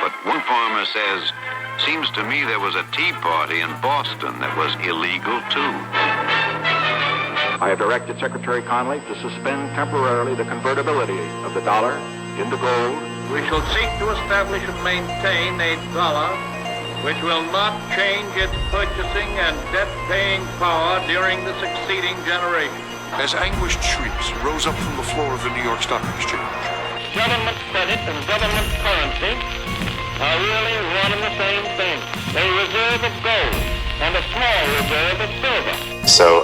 But one farmer says, seems to me there was a tea party in Boston that was illegal too. I have directed Secretary Connally to suspend temporarily the convertibility of the dollar into gold. We shall seek to establish and maintain a dollar which will not change its purchasing and debt-paying power during the succeeding generation. As anguished shrieks rose up from the floor of the New York Stock Exchange. Government credit and government currency are really one and the same thing. A reserve of gold and a small reserve of silver. So,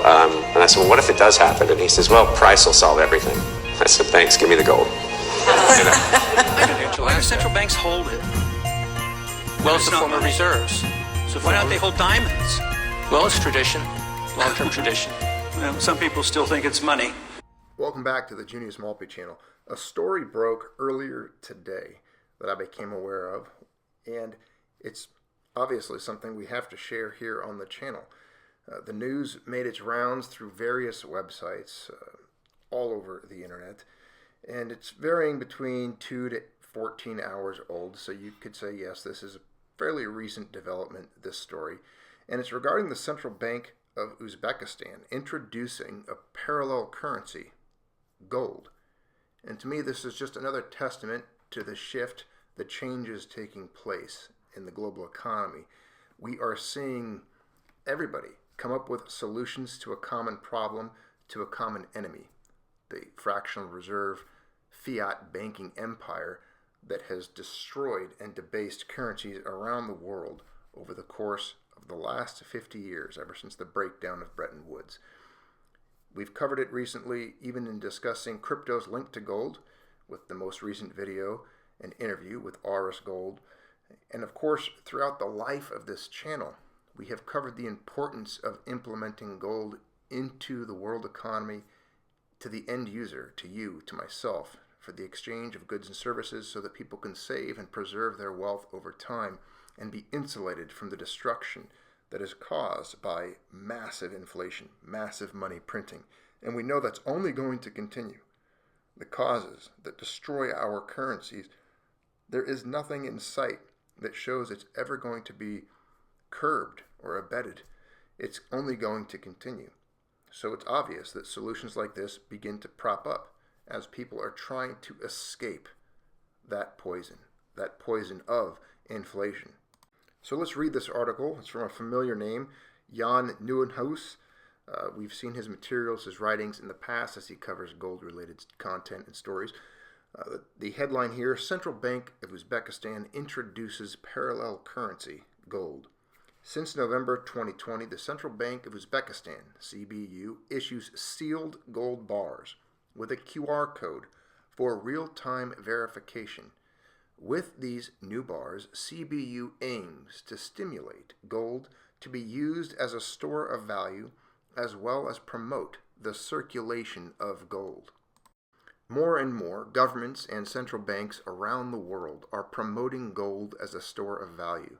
and I said, well, what if it does happen? And he says, well, price will solve everything. I said, thanks, give me the gold. Why do central banks hold it? Well, it's a form of reserves. So why don't they hold diamonds? Well, it's tradition, long-term tradition. Well, some people still think it's money. Welcome back to the Junius Maltby channel. A story broke earlier today that I became aware of, and it's obviously something we have to share here on the channel. The news made its rounds through various websites all over the internet, and it's varying between 2 to 14 hours old, so you could say, yes, this is a fairly recent development, this story, and it's regarding the Central Bank of Uzbekistan introducing a parallel currency, gold. And to me, this is just another testament to the shift, the changes taking place in the global economy. We are seeing everybody come up with solutions to a common problem, to a common enemy. The fractional reserve fiat banking empire that has destroyed and debased currencies around the world over the course of the last 50 years, ever since the breakdown of Bretton Woods. We've covered it recently, even in discussing cryptos linked to gold, with the most recent video and interview with Aris Gold. And of course, throughout the life of this channel, we have covered the importance of implementing gold into the world economy, to the end user, to you, to myself, for the exchange of goods and services so that people can save and preserve their wealth over time and be insulated from the destruction that is caused by massive inflation, massive money printing. And we know that's only going to continue. The causes that destroy our currencies, there is nothing in sight that shows it's ever going to be curbed or abated. It's only going to continue. So it's obvious that solutions like this begin to prop up as people are trying to escape that poison of inflation. So let's read this article. It's from a familiar name, Jan Nieuwenhuis. We've seen his materials, his writings in the past as he covers gold-related content and stories. The headline here, Central Bank of Uzbekistan introduces parallel currency, gold. Since November 2020, the Central Bank of Uzbekistan, CBU, issues sealed gold bars with a QR code for real-time verification. With these new bars, CBU aims to stimulate gold to be used as a store of value as well as promote the circulation of gold. More and more governments and central banks around the world are promoting gold as a store of value.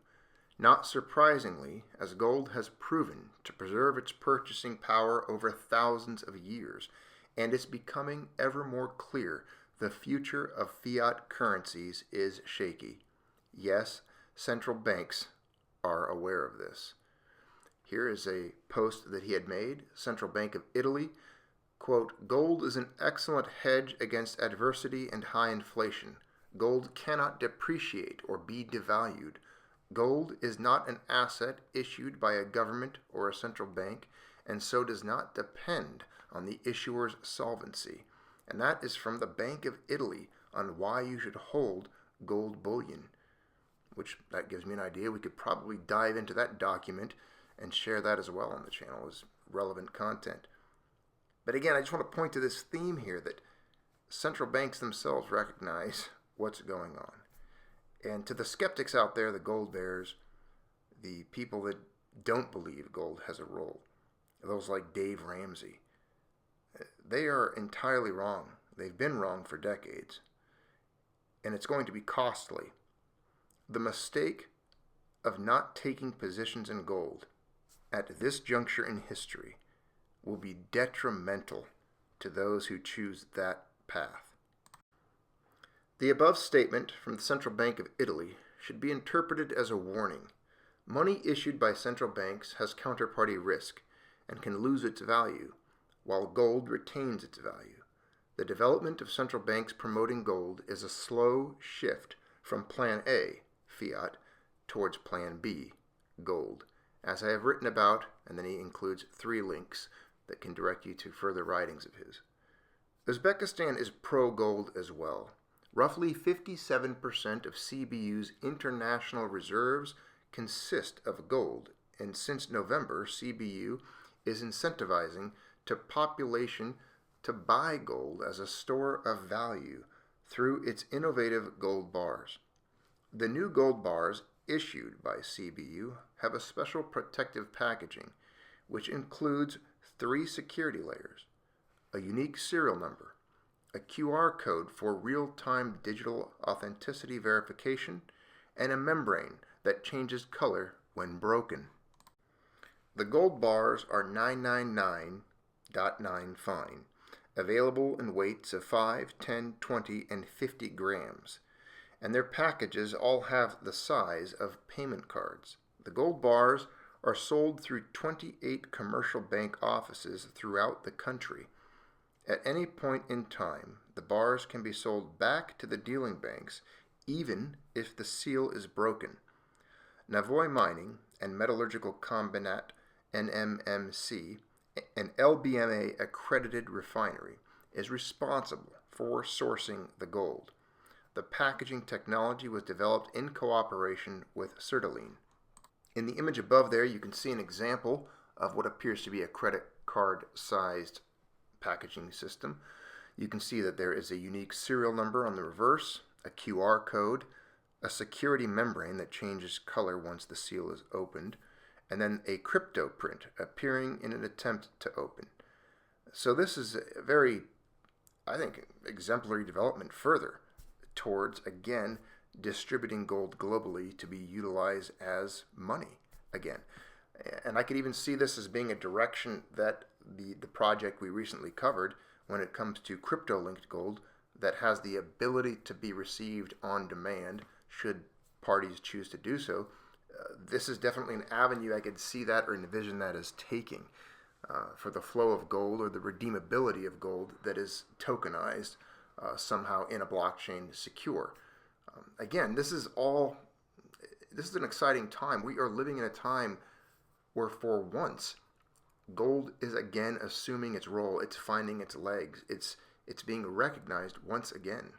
Not surprisingly, as gold has proven to preserve its purchasing power over thousands of years, and it's becoming ever more clear the future of fiat currencies is shaky. Yes, central banks are aware of this. Here is a post that he had made, Central Bank of Italy, quote, gold is an excellent hedge against adversity and high inflation. Gold cannot depreciate or be devalued. Gold is not an asset issued by a government or a central bank, and so does not depend on the issuer's solvency. And that is from the Bank of Italy on why you should hold gold bullion, which that gives me an idea. We could probably dive into that document and share that as well on the channel as relevant content. But again, I just want to point to this theme here that central banks themselves recognize what's going on. And to the skeptics out there, the gold bears, the people that don't believe gold has a role, those like Dave Ramsey, they are entirely wrong. They've been wrong for decades. And it's going to be costly. The mistake of not taking positions in gold at this juncture in history will be detrimental to those who choose that path. The above statement from the Central Bank of Italy should be interpreted as a warning. Money issued by central banks has counterparty risk and can lose its value, while gold retains its value. The development of central banks promoting gold is a slow shift from Plan A, fiat, towards Plan B, gold, as I have written about, and then he includes 3 links that can direct you to further writings of his. Uzbekistan is pro-gold as well. Roughly 57% of CBU's international reserves consist of gold, and since November, CBU is incentivizing to population to buy gold as a store of value through its innovative gold bars. The new gold bars issued by CBU have a special protective packaging, which includes 3 security layers, a unique serial number, a QR code for real-time digital authenticity verification, and a membrane that changes color when broken. The gold bars are 999.9 fine, available in weights of 5, 10, 20, and 50 grams, and their packages all have the size of payment cards. The gold bars are sold through 28 commercial bank offices throughout the country. At any point in time, the bars can be sold back to the dealing banks, even if the seal is broken. Navoy Mining and Metallurgical Combinat, NMMC, an LBMA accredited refinery, is responsible for sourcing the gold. The packaging technology was developed in cooperation with Certaline. In the image above there, you can see an example of what appears to be a credit card-sized packaging system. You can see that there is a unique serial number on the reverse, a QR code, a security membrane that changes color once the seal is opened, and then a crypto print appearing in an attempt to open. So this is a very, I think, exemplary development further towards, again, distributing gold globally to be utilized as money again. And I could even see this as being a direction that the project we recently covered, when it comes to crypto-linked gold, that has the ability to be received on demand should parties choose to do so. This is definitely an avenue I could see that or envision that as taking for the flow of gold or the redeemability of gold that is tokenized somehow in a blockchain secure. Again, this is an exciting time. We are living in a time where for once gold is again assuming its role. It's finding its legs. It's being recognized once again.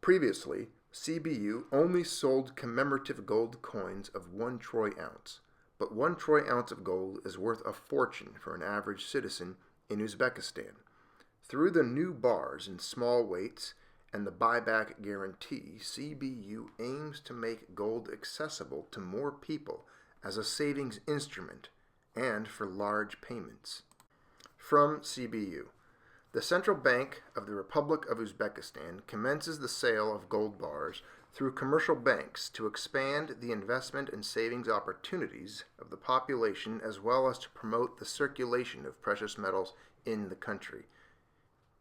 Previously, CBU only sold commemorative gold coins of 1 troy ounce, but 1 troy ounce of gold is worth a fortune for an average citizen in Uzbekistan. Through the new bars in small weights and the buyback guarantee, CBU aims to make gold accessible to more people as a savings instrument and for large payments. From CBU. The Central Bank of the Republic of Uzbekistan commences the sale of gold bars through commercial banks to expand the investment and savings opportunities of the population as well as to promote the circulation of precious metals in the country.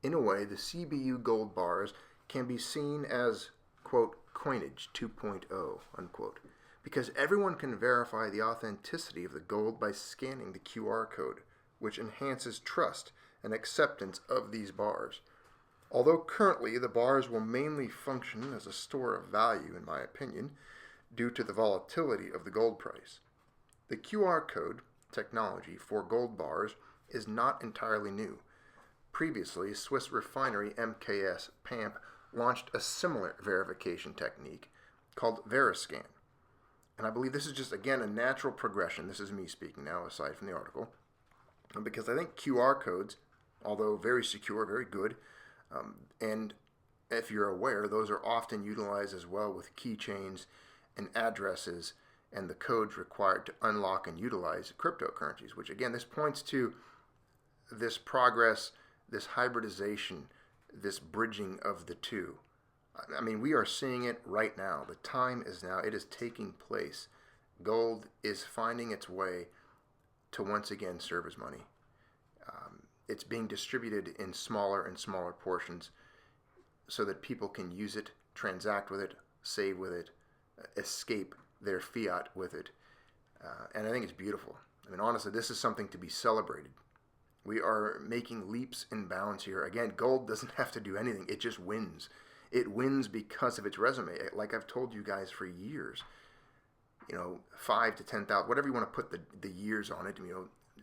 In a way, the CBU gold bars can be seen as, quote, coinage 2.0, unquote, because everyone can verify the authenticity of the gold by scanning the QR code, which enhances trust and acceptance of these bars. Although currently the bars will mainly function as a store of value, in my opinion, due to the volatility of the gold price. The QR code technology for gold bars is not entirely new. Previously, Swiss refinery MKS PAMP launched a similar verification technique called Veriscan. And I believe this is just, again, a natural progression. This is me speaking now, aside from the article. Because I think QR codes, although very secure, very good, and if you're aware, those are often utilized as well with keychains and addresses and the codes required to unlock and utilize cryptocurrencies, which again, this points to this progress, this hybridization, this bridging of the two. I mean, we are seeing it right now. The time is now. It is taking place. Gold is finding its way to once again serve as money. It's being distributed in smaller and smaller portions so that people can use it, transact with it, save with it, escape their fiat with it. And I think it's beautiful. I mean, honestly, this is something to be celebrated. We are making leaps and bounds here. Again, gold doesn't have to do anything. It just wins. It wins because of its resume. Like I've told you guys for years, 5 to 10,000, whatever you want to put the years on it,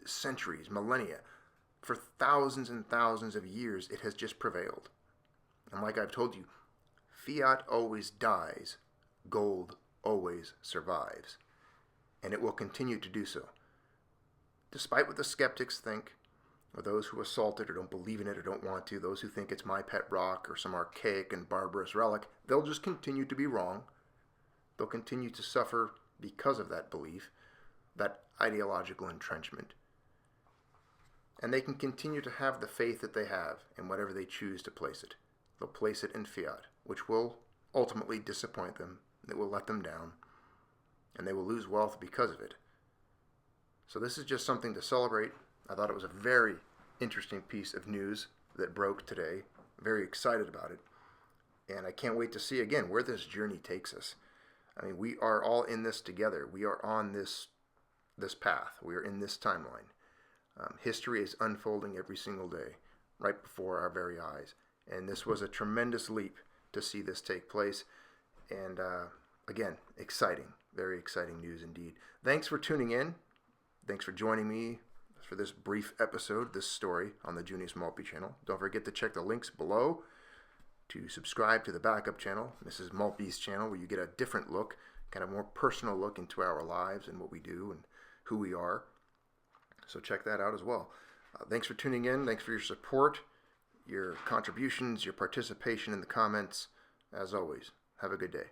centuries, millennia. For thousands and thousands of years, it has just prevailed. And like I've told you, fiat always dies. Gold always survives. And it will continue to do so. Despite what the skeptics think, or those who assault it or don't believe in it or don't want to, those who think it's my pet rock or some archaic and barbarous relic, they'll just continue to be wrong. They'll continue to suffer because of that belief, that ideological entrenchment. And they can continue to have the faith that they have in whatever they choose to place it. They'll place it in fiat, which will ultimately disappoint them. It will let them down. And they will lose wealth because of it. So this is just something to celebrate. I thought it was a very interesting piece of news that broke today. Very excited about it. And I can't wait to see again where this journey takes us. I mean, we are all in this together. We are on this path. We are in this timeline. History is unfolding every single day, right before our very eyes. And this was a tremendous leap to see this take place. And again, exciting, very exciting news indeed. Thanks for tuning in. Thanks for joining me for this brief episode, this story on the Junius Maltby channel. Don't forget to check the links below to subscribe to the backup channel, Mrs. Maltby's channel, where you get a different look, kind of more personal look into our lives and what we do and who we are. So check that out as well. Thanks for tuning in. Thanks for your support, your contributions, your participation in the comments. As always, have a good day.